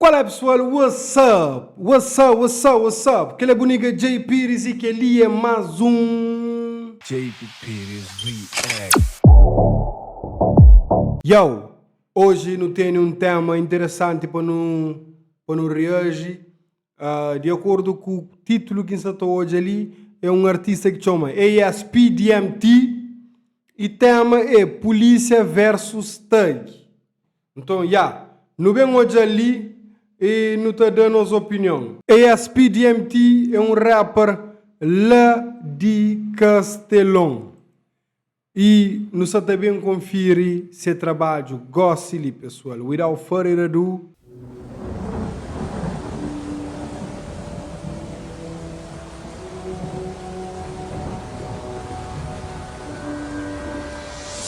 Qual é, pessoal? What's up? What's up? What's up? What's up? Que é bonita J Pires e que ali é mais um JP Pires React. Yo, hoje não tenho um tema interessante para não reagir. De acordo com o título que está hoje ali, é um artista que chama ASPDMT e tema é Polícia versus Thug. Então, não vem hoje ali e não está dando a nossa opinião. ASPDMT é um rapper lá de Castelão. E nos também confere seu trabalho. Goste-lhe, pessoal. Without further ado,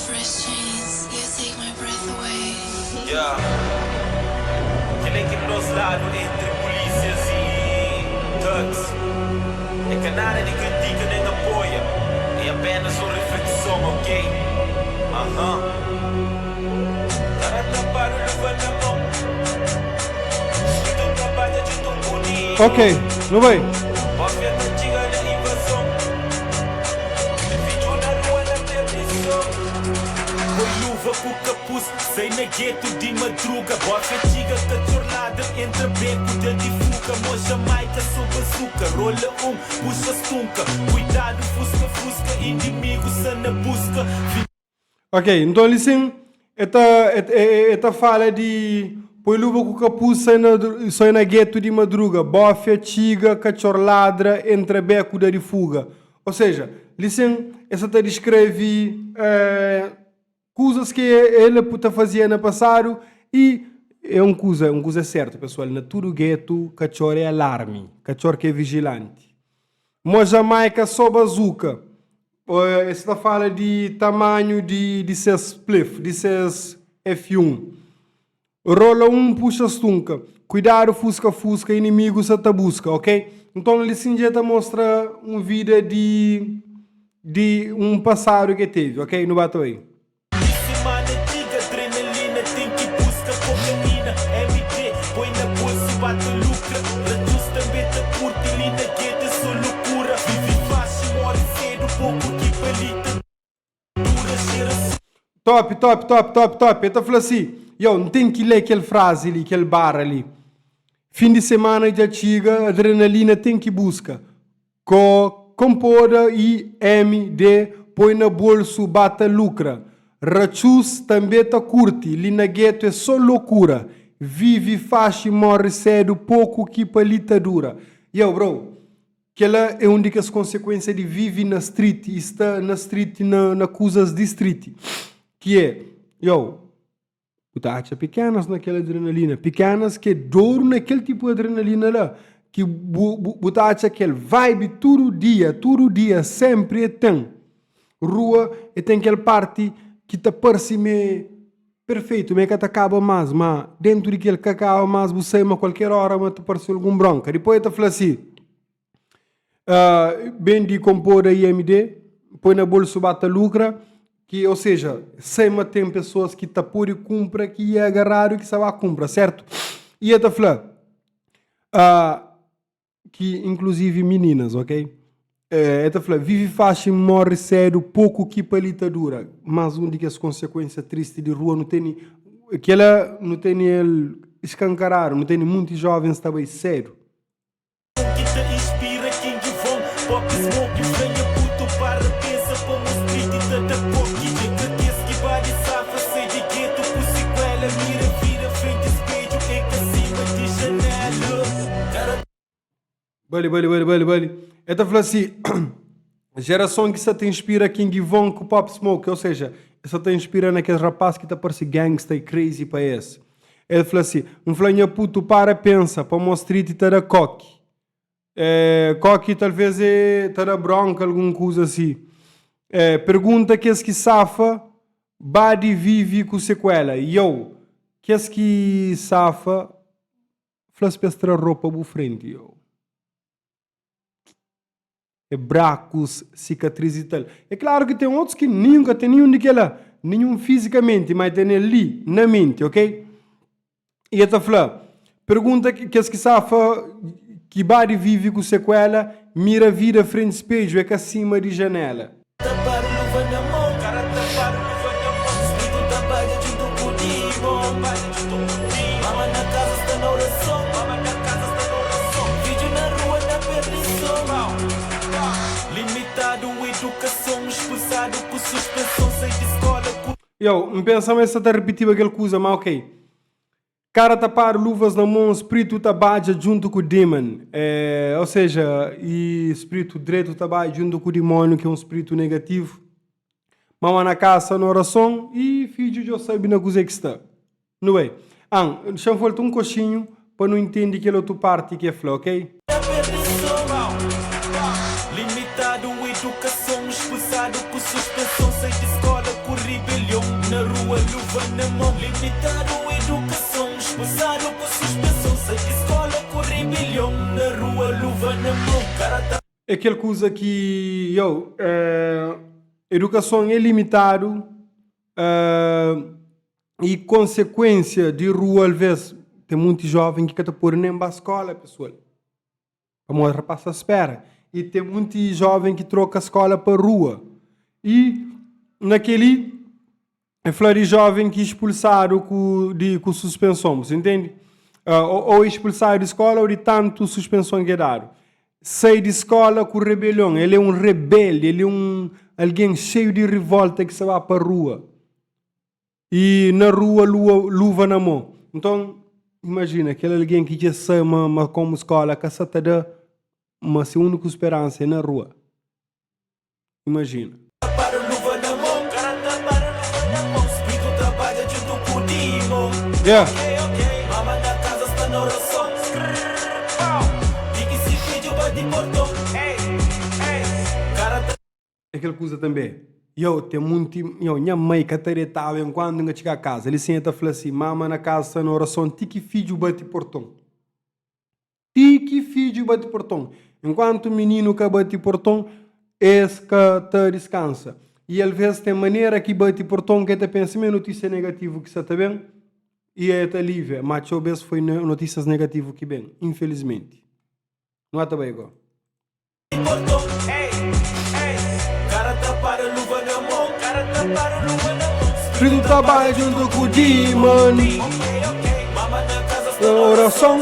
Fresh chains, you take my breath away. Yeah. Quem é que nos lados entre polícias e thugs? É que nada de critica nem apoia. É apenas uma reflexão, ok? Cara trabalho levanta a mão. Se tu trabalha de tão bonito. ok, não vai? Pode ver antiga na invasão. Vídeo na rua na televisão. Com luva com capuz, sei na gueto de madruga. Bota antiga cachorrada, entra beco de fuga. Moja maica sob açúcar, rola puxa stunca. Cuidado, fusca, inimigo só na busca. Ok, então assim, esta fala de põe luva com capuz, sai na gueto de madruga, bofia, tiga, cachorro ladra, entra beco de fuga. Ou seja, assim, essa descreve coisas que ele puta fazia no passado e é uma coisa certa, pessoal. Na tudo gueto, cachorro é alarme, cachorro que é vigilante. Mas Jamaica só bazuca. Esta fala de tamanho de seus spliff, de seus F1. Rola puxa stunca. Cuidado, fusca, inimigo se te busca, ok? Então ele sim já mostra um vídeo de um passado que teve, ok? No bato aí. Semana antiga, adrenalina, tem que busca cocaína. MD, põe na bolsa, bate lucra. Reduz também te curte, ali na gueta, sou loucura. Vive fácil, morre cedo, pouco que palita. Dura, cheira. Top. Então falou assim, não tem que ler aquela frase ali, aquele bar ali. Fim de semana já chega, adrenalina tem que busca. Compoda e MD, põe na bolso, bata lucra. Rachus também tá curte, ali na gueto é só loucura. Vive fácil, morre cedo, pouco que palita dura. Bro, aquela é uma das consequências de viver na street, e está na street, na coisas de street. Que é, acha pequenas naquela adrenalina, pequenas que duro naquele tipo de adrenalina lá, que acha aquele vibe todo dia, sempre tem. Rua e tem aquela parte que te parece perfeito, mas que te acaba mais, mas dentro daquele que acaba mais, você a qualquer hora mas te parece algum bronca. Depois te fala assim, bem de compor a IMD, põe na bolsa bata lucra, que, ou seja, sempre tem pessoas que te pôr e compra, que é agarrar e que se vai comprar, certo? E te fala, que inclusive meninas, ok? Esta fala, vive fácil, morre cedo, pouco que palita dura. Mas uma das consequências tristes de rua não tem, que ela não tem ele escancarar, não tem muitos jovens também cedo. Que te inspira, King Von, Pop Smoke, venha puto para pensa, como street e te da coque. Que esse que vai de safa, sei de gueto, por sequela, mira, vira, frente espelho, é que acima de janela. Bale. Esta fala assim, geração que se te inspira King Von com Pop Smoke, ou seja, essa te inspira naquele rapaz que te parece gangsta e crazy para esse. Ele fala assim, um flanha puto para pensa, para mostrar que te da coque. Coque talvez é te da bronca, alguma coisa assim. Pergunta que esse que safa, badi vive com sequela. Que esse que safa, fala se pestra roupa por frente, bracos, cicatrizes e tal. É claro que tem outros que nunca tem nenhum fisicamente, mas tem ali, na mente, ok? E esta fala, pergunta que as que safa que bari vive com sequela, mira vida frente espelho, é que acima de janela. Tapar luva na mão, cara, tapar luva na mão. Espírito trabalha junto com o demon. Mama na casa está na oração. Vídeo na rua na perdição. Limitado, educação, expulsado por suspensão, sem de escola. Eu penso essa tá repetindo aquela coisa, mas ok. Cara tapar luvas na mão, espírito trabalha junto com o demon. Ou seja, e espírito direito trabalha junto com o demônio, que é um espírito negativo. Mama na casa, na oração, e filho já sabe na coisa que está. Não é? Deixa eu voltar um coxinho para não entender que é outra parte que é flor, ok? Limitado, educação, expulsado por suspensão, sem de escola, por rebelião. Na rua, luva na mão. Limitado, educação, expulsado por suspensão, sem de escola, por rebelião. Na rua, luva na mão. Cara, tá... É aquela coisa que, educação é limitado e consequência de rua, às vezes, tem muitos jovens que estão por nem para a escola, pessoal. A moça passa a espera. E tem muitos jovens que trocam a escola para a rua. E naquele, é flor de jovem que expulsaram com suspensão, você entende? Ou expulsaram de escola ou de tanto suspensão que deram. Sai de escola com rebelião. Ele é um rebelde, ele é alguém cheio de revolta que se vai para a rua. E na rua, luva na mão. Então, imagina, aquele alguém que já sai como escola, que se dá uma única esperança é na rua. Imagina. Para luva na mão, cara, para luva na mão. Espírito trabalha junto com o demon. Yeah. Ok. Mama na casa está na oração. Diga esse vídeo vai de portão. Cara, tá... É aquela coisa também. Tem muito. Minha mãe que taretava enquanto não chega a casa. Ele senta e fala assim: mama na casa está na oração. Tique filho bate portão. Tique filho bate portão. Enquanto o menino que bate portão, esse que te descansa. E às vezes tem maneira que bate portão que te pensa, minha notícia negativa que você está bem, e é alívio. Mas às vezes foi notícias negativas que bem, infelizmente. Não é também igual. Portão, cara, tá para luva na mão, cara, tá para luva na mão. Espírito trabalha junto com o demon. Mama na casa está Na na oração.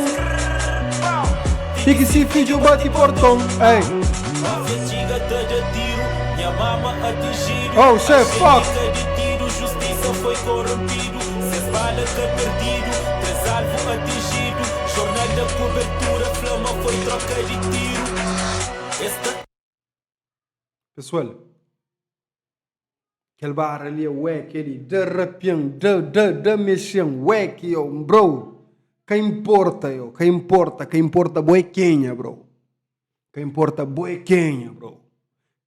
Tique se filho bate portão. Ei. Fatiga tá de tiro, minha mama atingido. Oh, chef, fuck. De tiro, justiça foi corrompido. Cês bala que perdido, 3 alvos atingido. Jornal da cobertura, flama foi troca de tiro. Esta... Pessoal, aquele bar ali é wack, ele de rapião, de mexão, wack, bro. Que importa, que importa boequinha, bro. Que importa boequinha, bro.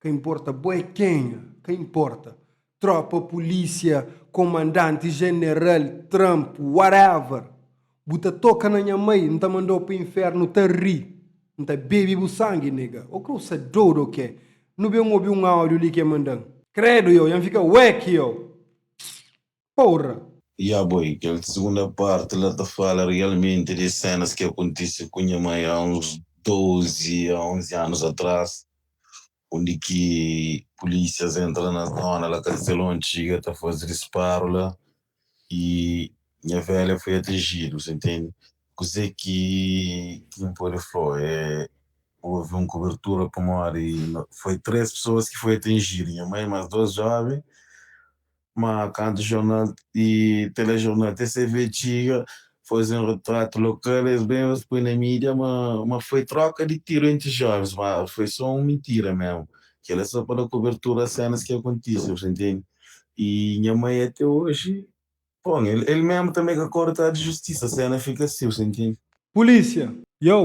Que importa boequinha, que importa. Tropa, polícia, comandante, general, Trump, whatever. Buta toca na minha mãe, não tá mandou pro inferno, tá ri. Não tá bebe o sangue, nega. O que você doido o que? Não vê um áudio ali que é mandando. Credo, já fica wack, Porra. Boy, aquela segunda parte ela te fala realmente de cenas que aconteceram com minha mãe há uns 12 a 11 anos atrás, onde que polícias entram na zona, lá castelo antiga, tá fazendo disparo lá, e minha velha foi atingida, você entende? Coisa que não pode falar, houve uma cobertura pulmonar e foi 3 pessoas que foi atingidas, minha mãe mais 2 jovens, mas quando o jornal e telejornal TCV tinha fazem um retrato local, eles bem põem na mídia, mas foi troca de tiro entre jovens, mas foi só uma mentira mesmo, que ela só para cobertura as cenas que acontecem, você entende? E minha mãe até hoje, bom, ele mesmo também que acorda de justiça, a cena fica assim, você entende? Polícia,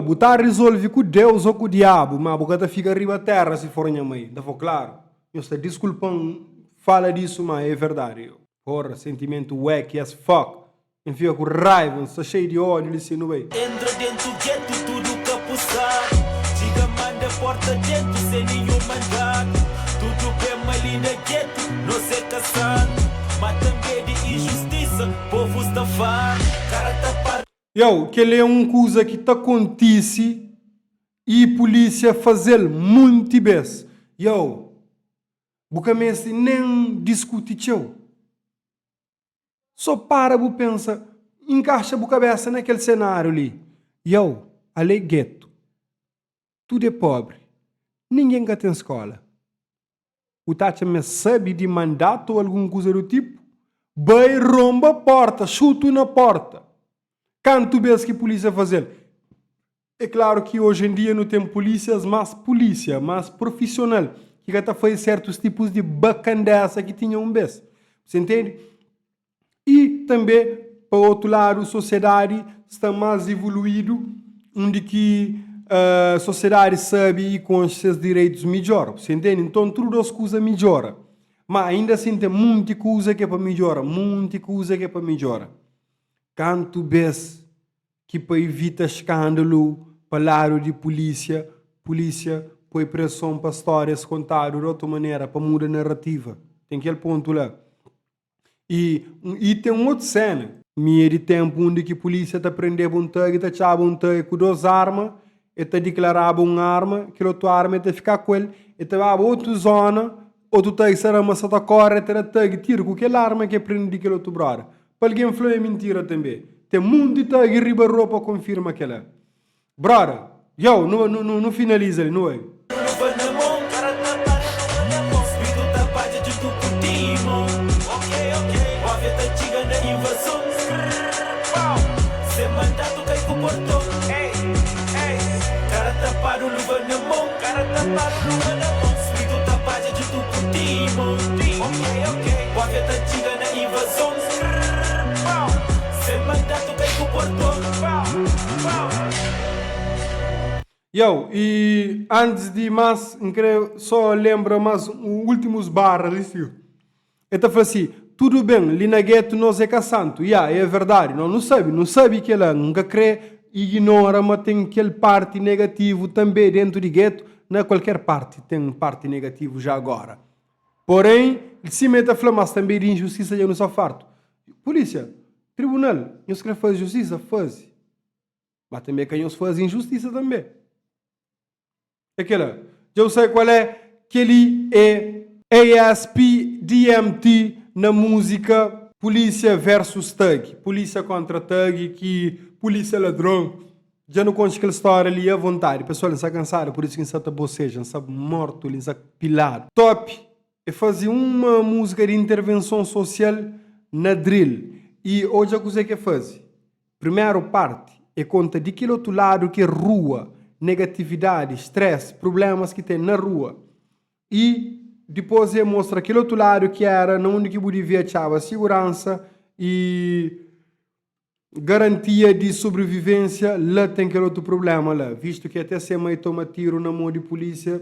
botar resolve com Deus ou com o diabo, mas a boca fica arriba da terra se for minha mãe, tá for claro? Eu estou desculpando. Fala disso, mas é verdade. Porra, sentimento wack as fuck. Enfia com raiva, está cheio de ódio, ele se não vai. Entra dentro do gueto, tudo capuçado. Diga, manda porta dentro, sem nenhum mandado. Tudo bem ali na gueto, não sei caçado. Mas também de injustiça, povo está fã. Cara tá par... Que ele é uma coisa que tá acontece e a polícia fazer muito bem. Buca mesmo nem discute teu. Só para bu pensa, encaixa a cabeça naquele cenário ali. Ali é gueto. Tudo é pobre. Ninguém que tem escola. O Tati me sabe de mandato ou alguma coisa do tipo. Vai, romba a porta, chuta na porta. Canto vês que a polícia fazer. É claro que hoje em dia não tem polícia mais profissional. Que até faz certos tipos de bacandaça que tinham um vez. Você entende? E também, para o outro lado, a sociedade está mais evoluído, onde que a sociedade sabe e com os seus direitos melhor. Você entende? Então, tudo as coisas melhoram. Mas ainda assim tem muita coisa que é para melhorar. Canto vez que para evitar escândalo, palavra de polícia põe pressão para histórias contadas de outra maneira, para mudar a narrativa. Tem aquele ponto lá. E tem uma outra cena. De tempo onde que a polícia está prendendo um tag, está tirando um tag com 2 armas, e está declarando uma arma, que outra arma está ficar com ele, e está a outra zona, outro tag será uma sata corre, está tag tiro com aquela arma que prende aquele outro brother. Para alguém falar é mentira também. Tem muito de tag e riba roupa confirma aquela. Brother, não finaliza ali, não é? E antes de mais, só lembra mais os últimos barras. Ele fala assim, tudo bem, ali na gueto nós é caçanto. É verdade, não sabe que ela nunca crê, ignora, mas tem aquele parte negativo também dentro de gueto. Não é qualquer parte, tem parte negativo já agora. Porém, se mete a falar, mas também de injustiça já não só farto. Polícia, tribunal, eles querem fazer justiça, faz. Mas também quem eles fazem injustiça também. Aquela, eu sei qual é, que ele é ASP-DMT na música Polícia versus Thug. Polícia contra Thug, que polícia é ladrão. Já não conta aquela história ali à vontade. O pessoal não está cansado, por isso que não está boceja, não está morto, não está pilado. Top é fazer uma música de intervenção social na drill. E hoje a coisa que é fazer. Primeira parte é conta de aquele outro lado que é rua, negatividade, estresse, problemas que tem na rua. E depois ele mostra aquele outro lado que era onde que podia achava segurança e garantia de sobrevivência. Lá tem aquele outro problema lá, visto que até se mãe toma tiro na mão de polícia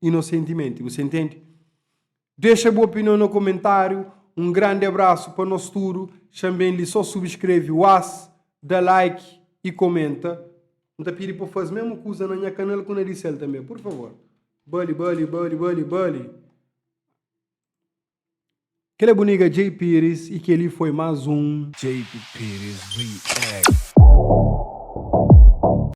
inocentemente, você entende? Deixa a boa opinião no comentário. Um grande abraço para nós tudo. Também só subscreve o dá like e comenta. Não te pedi para fazer a mesma coisa na minha canal com a Edicel também, por favor. Bully. Que ele é bonita J. Pires e que ele foi mais um JP Pires React.